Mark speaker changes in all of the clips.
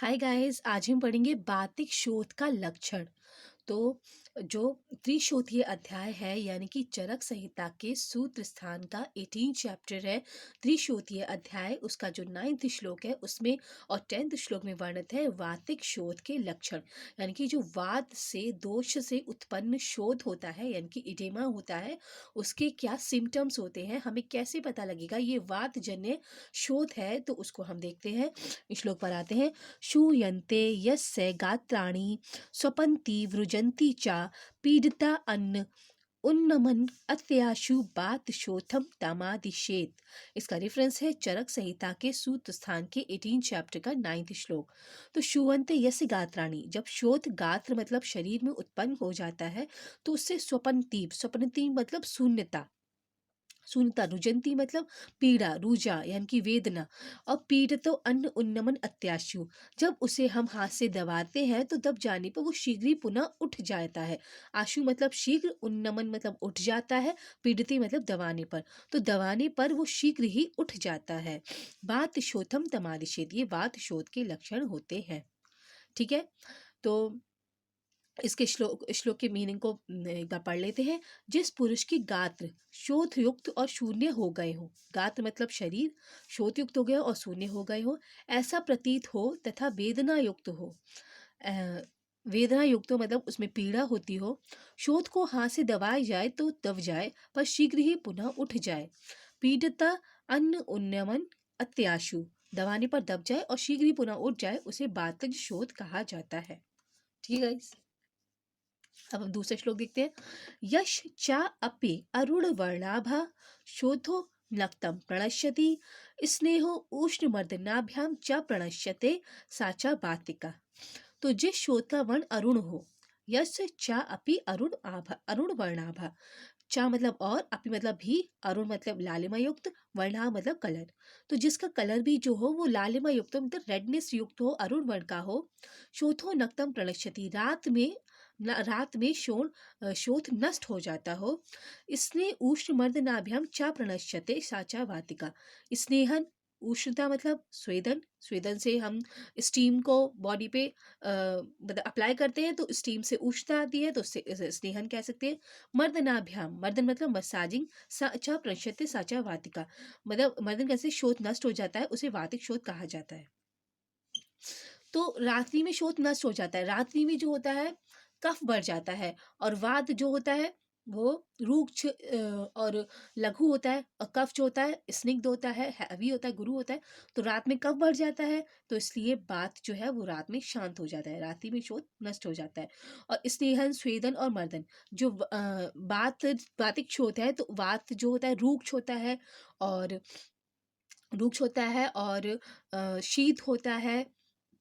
Speaker 1: Hi guys, आज हम पढ़ेंगे बातिक शोथ का लक्षण। तो जो त्रिशोथीय अध्याय है यानी कि चरक संहिता के सूत्र स्थान का 18 चैप्टर है। त्रिशोथीय अध्याय उसका जो 9th श्लोक है उसमें और 10th श्लोक में वर्णित है वातिक शोथ के लक्षण। यानी कि जो वात से दोष से उत्पन्न शोथ होता है यानी कि इडेमा होता है, उसके क्या सिम्टम्स होते हैं, हमें कैसे पता लगेगा ये वात जन्य शोथ है, तो उसको हम देखते हैं। श्लोक पर आते हैं। शूयन्ते यस्य गात्राणि स्वपन्ति वृजन्ति च पीडिता अन्न उन्नमन अत्याशु बात शोथम तमादिशेत। इसका रेफरेंस है चरक संहिता के सूत्र स्थान के 18 चैप्टर का 9th श्लोक। तो शुवंते यस्य गात्राणि, जब शोथ गात्र मतलब शरीर में उत्पन्न हो जाता है तो उससे स्वपन्ति मतलब शून्यता, शून्यता, रुजंती मतलब पीड़ा, रुजा यानी कि वेदना, और पीड़ितो अन्न उन्नमन अत्याशु, जब उसे हम हाथ से दबाते हैं तो दब जाने पर वो शीघ्र ही पुनः उठ जाता है। आशु मतलब शीघ्र, उन्नमन मतलब उठ जाता है, पीड़िती मतलब दबाने पर, तो दबाने पर वो शीघ्र ही उठ जाता है। बात शोथम तमादिशेत, ये बात शोथ के लक्षण होते हैं। ठीक है, तो इसके श्लोक के मीनिंग को एक बार पढ़ लेते हैं। जिस पुरुष की गात्र शोथ युक्त और शून्य हो गए हो, गात्र मतलब शरीर, शोथ युक्त हो गया और शून्य हो गए हो, ऐसा प्रतीत हो तथा वेदना युक्त हो, वेदना युक्त हो मतलब उसमें पीड़ा होती हो, शोथ को हाथ से दबाया जाए तो दब जाए पर शीघ्र ही पुनः उठ जाए। पीड़िता अन्न उन्नमन अत्याशु, दबाने पर दब जाए और शीघ्र ही पुनः उठ जाए, उसे बातज शोथ कहा जाता है। ठीक है। अब हम दूसरा श्लोक देखते हैं। यश चा अपि अरुण वर्णाभा शोथो नक्तम प्रणश्यति स्नेहो उष्ण मर्दनाभ्याम च प्रणश्यते साचा बातिका। तो जिस शोथ का वर्ण अरुण हो, यश चा अपि अरुण आभा, अरुण वर्णाभा, चा मतलब और, अपि मतलब भी, अरुण मतलब लालिमा युक्त, वर्णा मतलब कलर, तो जिसका कलर भी जो हो वो लालिमा युक्त हो मतलब रेडनेस युक्त हो, अरुण वर्ण का हो, शोथो नक्तम प्रणश्यति, रात में शोथ नष्ट हो जाता हो, इसने उष्ण मर्दनाभ्याम चा प्रणश्यते साचा वातिका, स्नेहन, उष्णता मतलब स्वेदन, स्वेदन से हम स्टीम को बॉडी पे मतलब अप्लाई करते हैं तो स्टीम से उष्णता आती है, तो उससे स्नेहन कह सकते हैं। मर्दनाभ्याम, मर्दन मतलब मसाजिंग, साचा प्रणश्यते साचा वातिका, मतलब मर्दन कैसे शोथ नष्ट हो जाता है उसे वातिक शोथ कहा जाता है। तो रात्रि में शोथ नष्ट हो जाता है, रात्रि में जो होता है कफ बढ़ जाता है, और वात जो होता है वो रूक्ष और लघु होता है, और कफ जो होता है स्निग्ध होता है, हैवी होता है, गुरु होता है, तो रात में कफ बढ़ जाता है, तो इसलिए बात जो है वो रात में शांत हो जाता है, रात्रि में शोथ नष्ट हो जाता है। और स्नेहन, स्वेदन और मर्दन, जो वातिक शोथ है तो वात जो होता है रूक्ष होता है, और शीत होता है,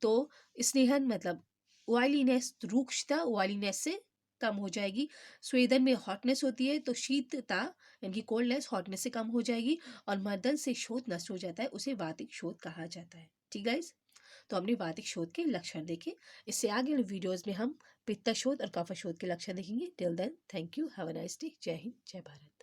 Speaker 1: तो स्नेहन मतलब ऑयलीनेस, रूक्षता ऑयलीनेस से कम हो जाएगी। स्वेदन में हॉटनेस होती है तो शीतता यानी कि कोल्डनेस हॉटनेस से कम हो जाएगी, और मर्दन से शोथ नष्ट हो जाता है, उसे वातिक शोथ कहा जाता है। ठीक गाइस, तो हमने वातिक शोथ के लक्षण देखे। इससे आगे वाले वीडियोस में हम पित्त शोथ और कफ शोथ के लक्षण देखेंगे। Till then, thank you, have a nice day. जय हिंद, जय भारत।